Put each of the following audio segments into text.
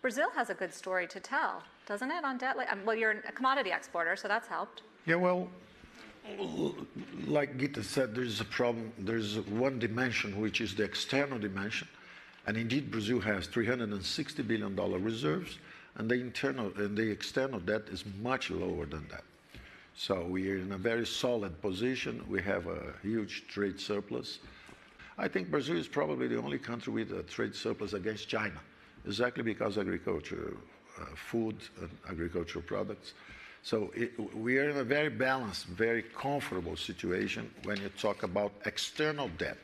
Brazil has a good story to tell, doesn't it, on debt? Well, you're a commodity exporter, so that's helped. Yeah, well, like Gita said, there's a problem. There's one dimension, which is the external dimension. And indeed, Brazil has $360 billion reserves, and the external debt is much lower than that. So we are in a very solid position. We have a huge trade surplus. I think Brazil is probably the only country with a trade surplus against China, exactly because agriculture, food and agricultural products. So we are in a very balanced, very comfortable situation when you talk about external debt.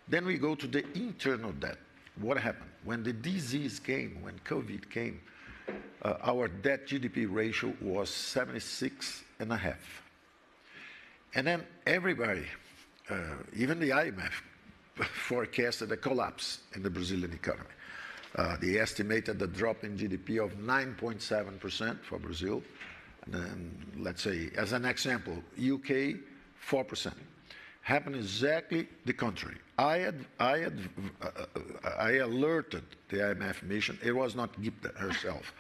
Then we go to the internal debt. What happened? When the disease came, when COVID came, our debt GDP ratio was 76.5. And then everybody, even the IMF, forecasted a collapse in the Brazilian economy. They estimated a drop in GDP of 9.7% for Brazil. And then, let's say, as an example, UK, 4%. Happened exactly the contrary. I alerted the IMF mission. It was not Gita herself.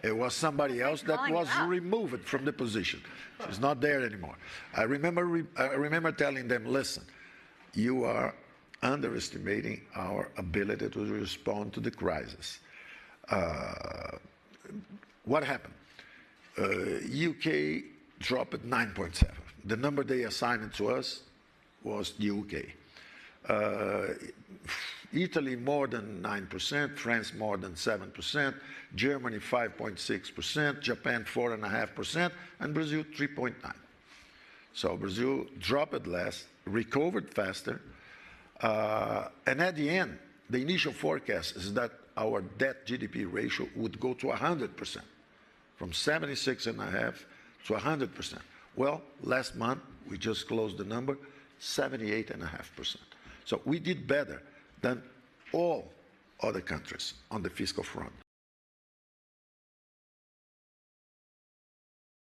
It was somebody else that was removed from the position. She's not there anymore. I remember telling them, listen, you are underestimating our ability to respond to the crisis. What happened? UK dropped at 9.7. The number they assigned to us was the UK. Italy more than 9%, France more than 7%, Germany 5.6%, Japan 4.5%, and Brazil 3.9%. So Brazil dropped less, recovered faster, and at the end, the initial forecast is that our debt GDP ratio would go to 100%, from 76.5 to 100%. Well, last month, we just closed the number, 78.5%. So we did better than all other countries on the fiscal front.